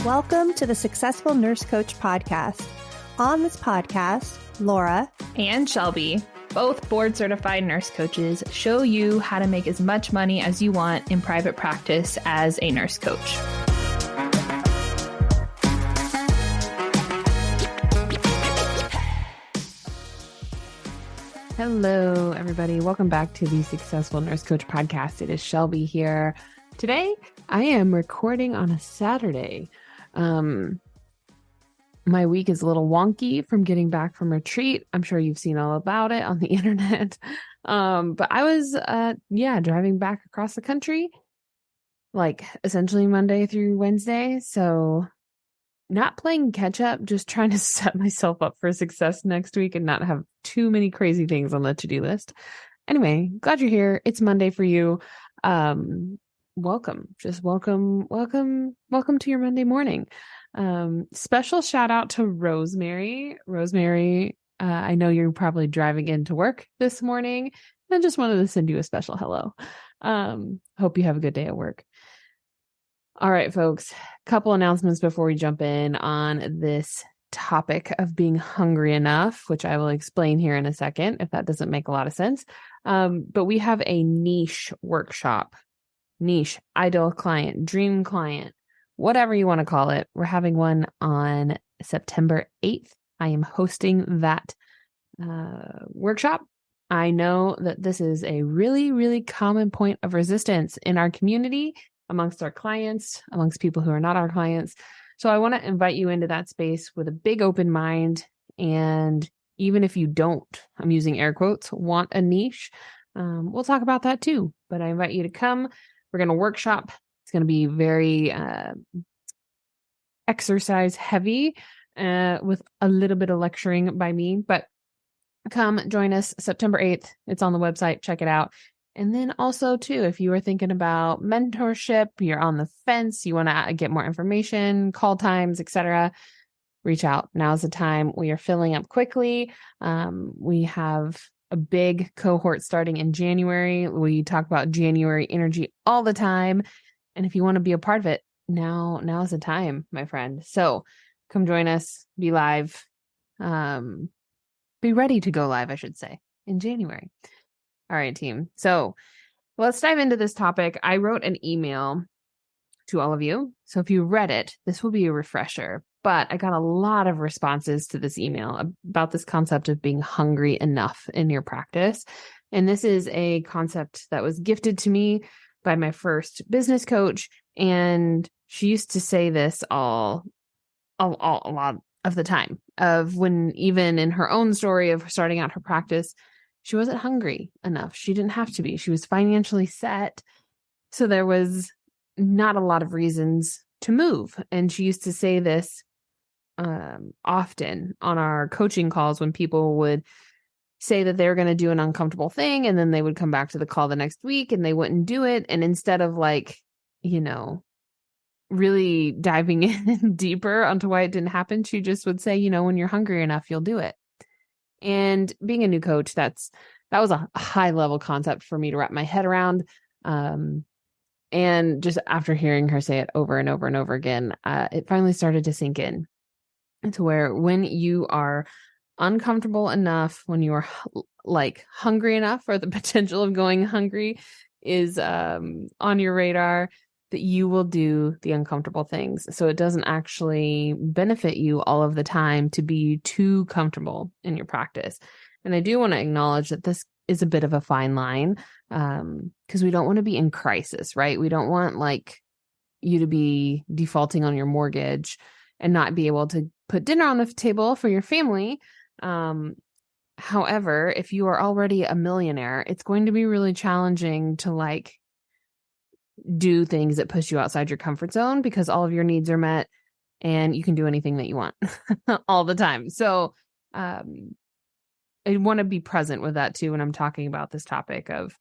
Welcome to the Successful Nurse Coach podcast. On this podcast, Laura and Shelby, both board-certified nurse coaches, show you how to make as much money as you want in private practice as a nurse coach. Hello, everybody. Welcome back to the Successful Nurse Coach podcast. It is Shelby here. Today, I am recording on a Saturday. My week is a little wonky from getting back from retreat. I'm sure you've seen all about it on the internet. But I was, driving back across the country, like essentially Monday through Wednesday. So not playing catch up, just trying to set myself up for success next week and not have too many crazy things on the to-do list. Anyway, glad you're here. It's Monday for you. Welcome to your Monday morning. Special shout out to Rosemary. Rosemary, I know you're probably driving into work this morning and just wanted to send you a special hello. Hope you have a good day at work. All right, folks, couple announcements before we jump in on this topic of being hungry enough, which I will explain here in a second if that doesn't make a lot of sense. But we have a niche workshop. Niche, ideal client, dream client, whatever you want to call it. We're having one on September 8th. I am hosting that workshop. I know that this is a really, really common point of resistance in our community, amongst our clients, amongst people who are not our clients. So I want to invite you into that space with a big open mind. And even if you don't, I'm using air quotes, want a niche, we'll talk about that too. But I invite you to come. We're going to workshop. It's going to be very exercise heavy with a little bit of lecturing by me. But come join us September 8th. It's on the website. Check it out. And then also too, if you are thinking about mentorship, you're on the fence, you want to get more information, call times, etc., reach out. Now's the time. We are filling up quickly. We have a big cohort starting in January. We talk about January energy all the time. And if you want to be a part of it, now's the time, my friend. So come join us, be live, be ready to go live, I should say, in January. All right, team. So let's dive into this topic. I wrote an email to all of you. So if you read it, this will be a refresher. But I got a lot of responses to this email about this concept of being hungry enough in your practice. And this is a concept that was gifted to me by my first business coach. And she used to say this a lot of the time, of when even in her own story of starting out her practice, she wasn't hungry enough. She didn't have to be. She was financially set. So there was not a lot of reasons to move. And she used to say this often on our coaching calls when people would say that they were going to do an uncomfortable thing. And then they would come back to the call the next week and they wouldn't do it. And instead of really diving in deeper onto why it didn't happen, she just would say, when you're hungry enough, you'll do it. And being a new coach, that was a high level concept for me to wrap my head around. And just after hearing her say it over and over and over again, it finally started to sink in to where when you are uncomfortable enough, when you are hungry enough, or the potential of going hungry is on your radar, that you will do the uncomfortable things. So it doesn't actually benefit you all of the time to be too comfortable in your practice. And I do want to acknowledge that this is a bit of a fine line because we don't want to be in crisis, right? We don't want you to be defaulting on your mortgage and not be able to put dinner on the table for your family. However, if you are already a millionaire, it's going to be really challenging to do things that push you outside your comfort zone because all of your needs are met and you can do anything that you want all the time. So I want to be present with that too when I'm talking about this topic of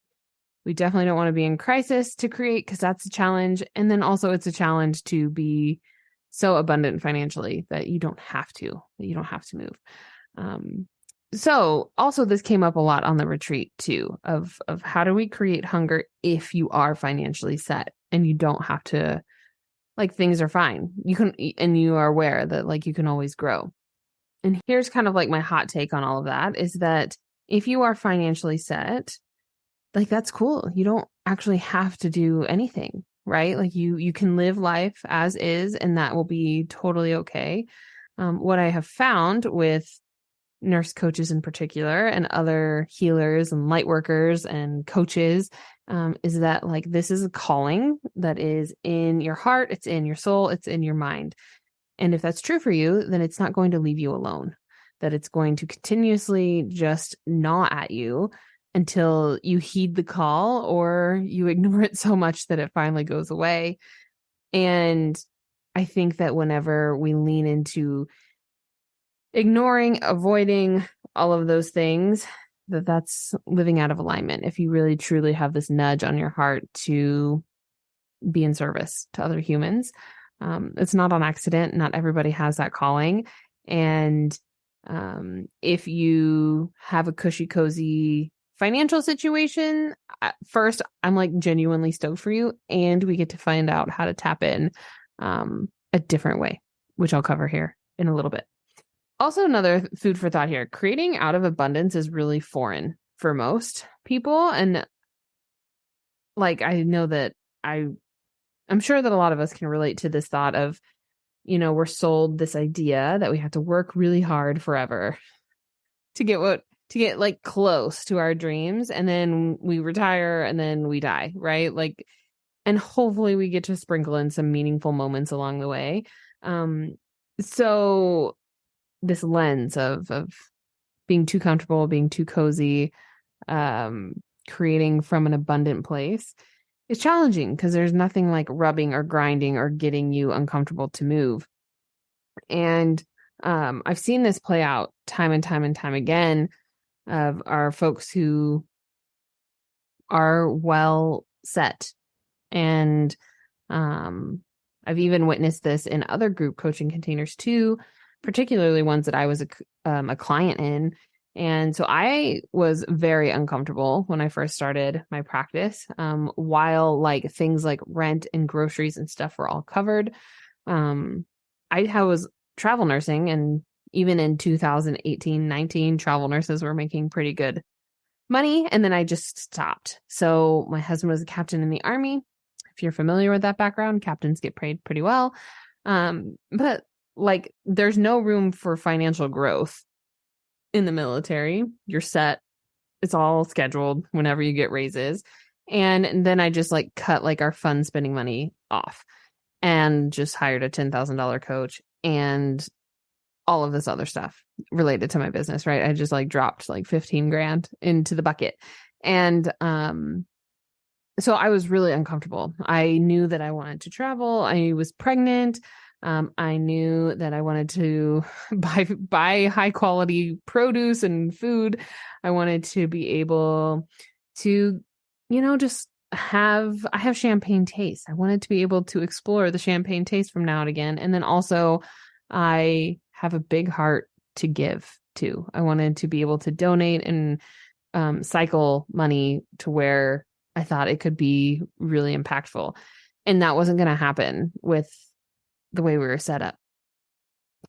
we definitely don't want to be in crisis to create, because that's a challenge. And then also it's a challenge to be so abundant financially that you don't have to move. So also this came up a lot on the retreat too, of how do we create hunger if you are financially set and you don't have to like things are fine. And you are aware that like you can always grow. And here's kind of like my hot take on all of that is that if you are financially set, like that's cool. You don't actually have to do anything, right? Like you can live life as is, and that will be totally okay. What I have found with nurse coaches in particular and other healers and light workers and coaches is that like this is a calling that is in your heart, it's in your soul, it's in your mind. And if that's true for you, then it's not going to leave you alone, that it's going to continuously just gnaw at you until you heed the call or you ignore it so much that it finally goes away. And I think that whenever we lean into ignoring, avoiding all of those things, that's living out of alignment. If you really truly have this nudge on your heart to be in service to other humans, it's not on accident. Not everybody has that calling. And if you have a cushy, cozy financial situation, first, I'm like genuinely stoked for you. And we get to find out how to tap in a different way, which I'll cover here in a little bit. Also, another food for thought here, creating out of abundance is really foreign for most people. And like, I know that I'm sure that a lot of us can relate to this thought of, we're sold this idea that we have to work really hard forever to get like close to our dreams. And then we retire and then we die, right? Like, and hopefully we get to sprinkle in some meaningful moments along the way. So this lens of being too comfortable, being too cozy, creating from an abundant place is challenging because there's nothing like rubbing or grinding or getting you uncomfortable to move. And I've seen this play out time and time and time again of our folks who are well set. And I've even witnessed this in other group coaching containers too, particularly ones that I was a client in. And so I was very uncomfortable when I first started my practice, while like things like rent and groceries and stuff were all covered. I was travel nursing, and even in 2018-19, travel nurses were making pretty good money. And then I just stopped. So my husband was a captain in the Army. If you're familiar with that background, captains get paid pretty well. But like there's no room for financial growth in the military. You're set. It's all scheduled whenever you get raises. And then I just like cut like our fun spending money off and just hired a $10,000 coach and all of this other stuff related to my business, right? I just like dropped like 15 grand into the bucket. And so I was really uncomfortable. I knew that I wanted to travel. I was pregnant. I knew that I wanted to buy high quality produce and food. I wanted to be able to, just I have champagne taste. I wanted to be able to explore the champagne taste from now and again. And then also I have a big heart to give too. I wanted to be able to donate and cycle money to where I thought it could be really impactful. And that wasn't going to happen with the way we were set up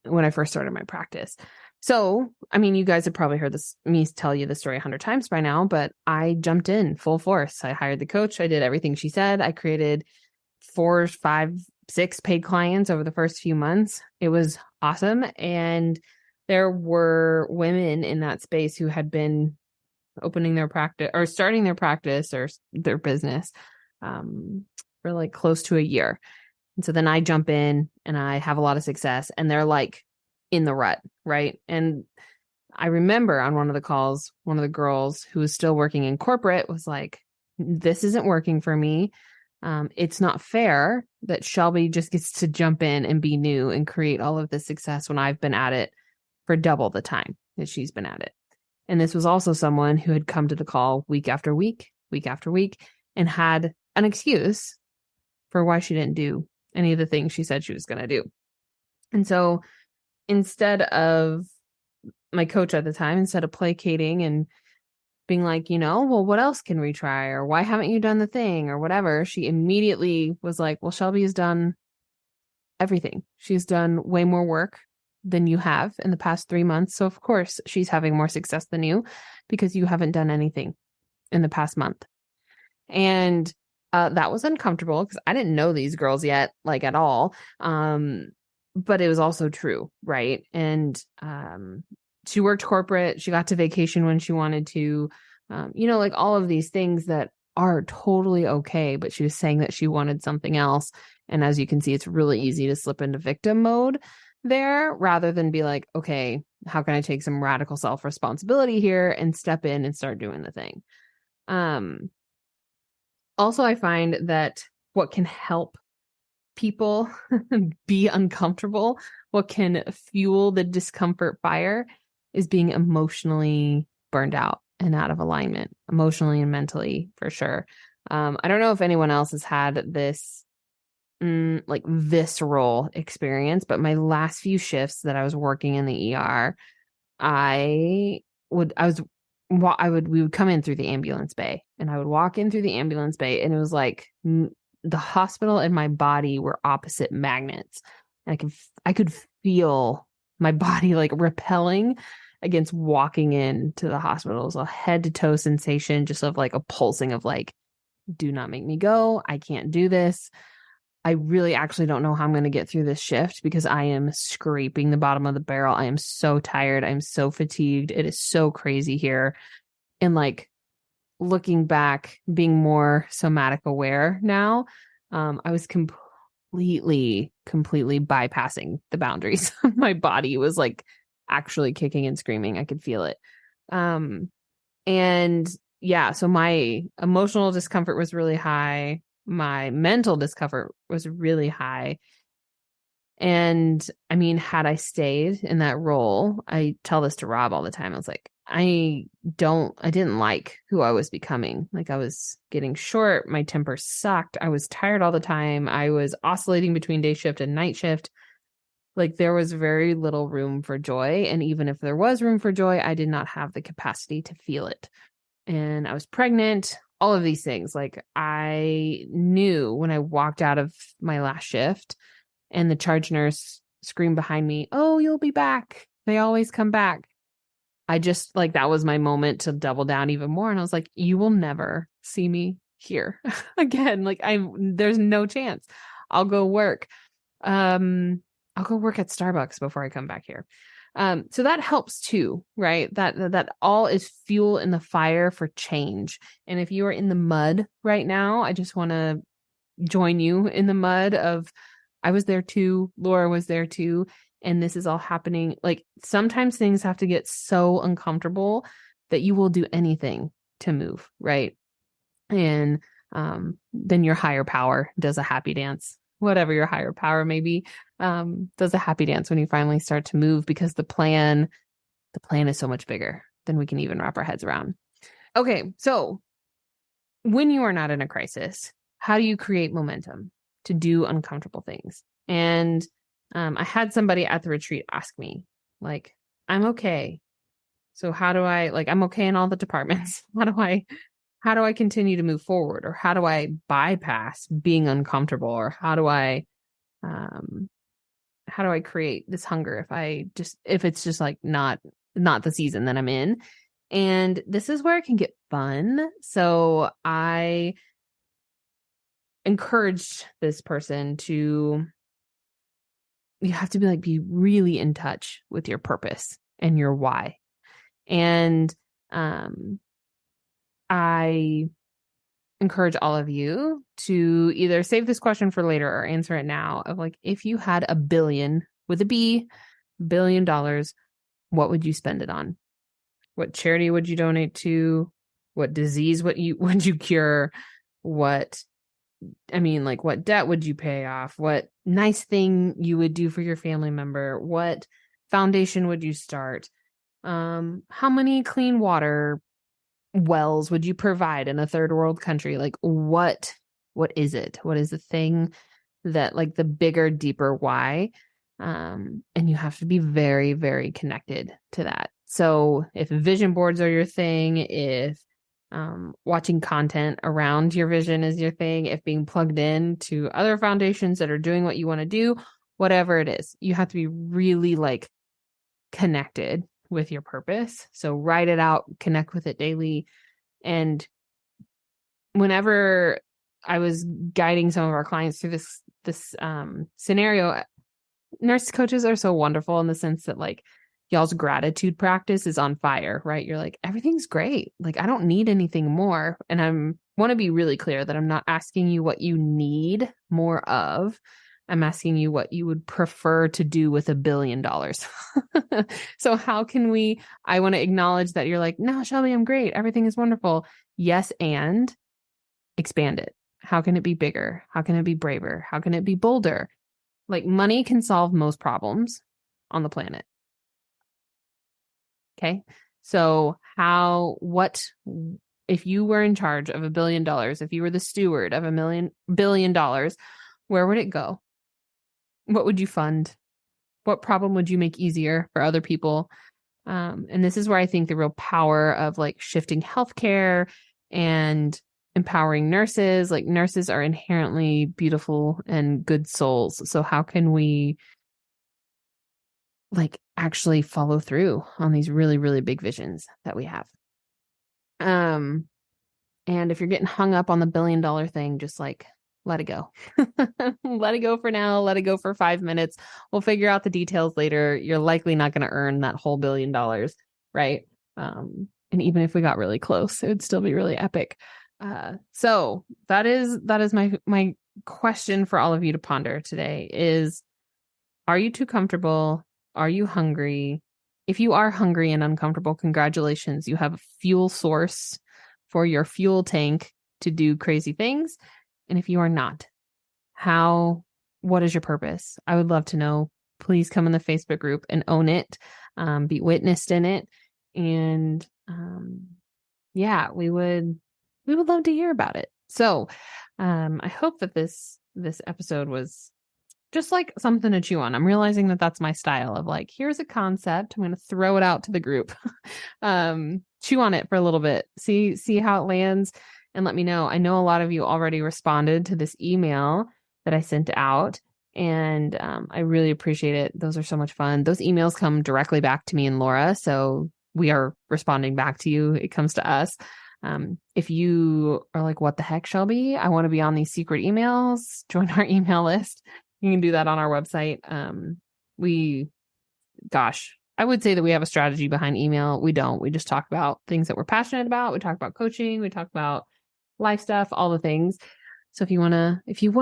when I first started my practice. So, I mean, you guys have probably heard me tell you the story 100 times by now, but I jumped in full force. I hired the coach. I did everything she said. I created 4, 5, 6 paid clients over the first few months. It was awesome. And there were women in that space who had been opening their practice or starting their practice or their business for like close to a year. And so then I jump in and I have a lot of success and they're like in the rut, right? And I remember on one of the calls, one of the girls who was still working in corporate was like, this isn't working for me. It's not fair that Shelby just gets to jump in and be new and create all of this success when I've been at it for double the time that she's been at it. And this was also someone who had come to the call week after week, and had an excuse for why she didn't do any of the things she said she was going to do. And so instead of my coach at the time, instead of placating and being like, well, what else can we try? Or why haven't you done the thing or whatever? She immediately was like, well, Shelby has done everything. She's done way more work than you have in the past 3 months. So of course she's having more success than you because you haven't done anything in the past month. And that was uncomfortable because I didn't know these girls yet, like at all. But it was also true, right? And she worked corporate. She got to vacation when she wanted to, like all of these things that are totally okay. But she was saying that she wanted something else. And as you can see, it's really easy to slip into victim mode there rather than be like, okay, how can I take some radical self-responsibility here and step in and start doing the thing? Also, I find that what can help people be uncomfortable, what can fuel the discomfort fire is being emotionally burned out and out of alignment, emotionally and mentally, for sure. I don't know if anyone else has had this like visceral experience, but my last few shifts that I was working in the ER, we would come in through the ambulance bay, and I would walk in through the ambulance bay, and it was like the hospital and my body were opposite magnets. And I could feel my body like repelling against walking into the hospital. It was a head to toe sensation, just of like a pulsing of like, do not make me go. I can't do this. I really actually don't know how I'm going to get through this shift because I am scraping the bottom of the barrel. I am so tired. I'm so fatigued. It is so crazy here. And like looking back, being more somatic aware now, I was completely bypassing the boundaries. My body was like actually kicking and screaming. I could feel it. And yeah, so my emotional discomfort was really high. My mental discomfort was really high. And I mean, had I stayed in that role, I tell this to Rob all the time. I was like, I didn't like who I was becoming. Like I was getting short. My temper sucked. I was tired all the time. I was oscillating between day shift and night shift. Like there was very little room for joy. And even if there was room for joy, I did not have the capacity to feel it. And I was pregnant, all of these things. Like I knew when I walked out of my last shift and the charge nurse screamed behind me, "Oh, you'll be back. They always come back." I just like, that was my moment to double down even more. And I was like, you will never see me here again. Like there's no chance. I'll go work. I'll go work at Starbucks before I come back here. So that helps too, right? That all is fuel in the fire for change. And if you are in the mud right now, I just want to join you in the mud of, I was there too. Laura was there too. And this is all happening. Like sometimes things have to get so uncomfortable that you will do anything to move, right? And then your higher power does a happy dance, whatever your higher power may be, does a happy dance when you finally start to move, because the plan is so much bigger than we can even wrap our heads around. Okay, so when you are not in a crisis, how do you create momentum to do uncomfortable things? And I had somebody at the retreat ask me, like, I'm okay. So how do I, like, I'm okay in all the departments. How do I continue to move forward? Or how do I bypass being uncomfortable? Or how do I create this hunger if it's just like not the season that I'm in? And this is where it can get fun. So I encouraged this person you have to be really in touch with your purpose and your why. And I encourage all of you to either save this question for later or answer it now, of like, if you had $1 billion with a B, $1 billion, what would you spend it on? What charity would you donate to? What disease would you cure? What debt would you pay off? What nice thing you would do for your family member? What foundation would you start? How many clean water wells would you provide in a third world country? Like what is it? What is the thing that, like, the bigger, deeper why? And you have to be very, very connected to that. So if vision boards are your thing, if watching content around your vision is your thing, if being plugged in to other foundations that are doing what you want to do, whatever it is. You have to be really like connected with your purpose. So write it out, connect with it daily. And whenever I was guiding some of our clients through this scenario, nurse coaches are so wonderful in the sense that like y'all's gratitude practice is on fire, right? You're like, everything's great. Like, I don't need anything more. And I want to be really clear that I'm not asking you what you need more of. I'm asking you what you would prefer to do with $1 billion. So how can I want to acknowledge that you're like, no, Shelby, I'm great. Everything is wonderful. Yes. And expand it. How can it be bigger? How can it be braver? How can it be bolder? Like, money can solve most problems on the planet. Okay. So if you were in charge of $1 billion, if you were the steward of $1 billion, where would it go? What would you fund? What problem would you make easier for other people? And this is where I think the real power of like shifting healthcare and empowering nurses, like nurses are inherently beautiful and good souls. So how can we like actually follow through on these really, really big visions that we have? And if you're getting hung up on the $1 billion thing, just like let it go. Let it go for now. Let it go for 5 minutes. We'll figure out the details later. You're likely not going to earn that whole $1 billion, right? And even if we got really close, it would still be really epic. So that is my question for all of you to ponder today is, are you too comfortable? Are you hungry? If you are hungry and uncomfortable, congratulations. You have a fuel source for your fuel tank to do crazy things. And if you are not, what is your purpose? I would love to know. Please come in the Facebook group and own it, be witnessed in it. And yeah, we would love to hear about it. So I hope that this episode was just like something to chew on. I'm realizing that that's my style of like, here's a concept. I'm going to throw it out to the group, chew on it for a little bit, see how it lands, and let me know. I know a lot of you already responded to this email that I sent out, and I really appreciate it. Those are so much fun. Those emails come directly back to me and Laura, so we are responding back to you. It comes to us. If you are like, what the heck, Shelby? I want to be on these secret emails. Join our email list. You can do that on our website. I would say that we have a strategy behind email. We don't. We just talk about things that we're passionate about. We talk about coaching. We talk about life stuff, all the things. So if you want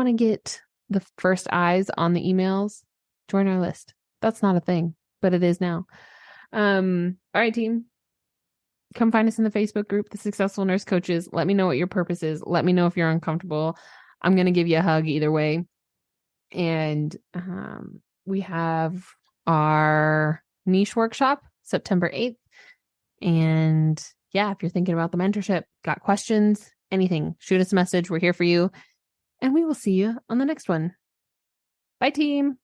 to get the first eyes on the emails, join our list. That's not a thing, but it is now. All right, team. Come find us in the Facebook group, The Successful Nurse Coaches. Let me know what your purpose is. Let me know if you're uncomfortable. I'm going to give you a hug either way. And we have our niche workshop September 8th. And yeah, if you're thinking about the mentorship, got questions, anything, shoot us a message. We're here for you. And we will see you on the next one. Bye, team.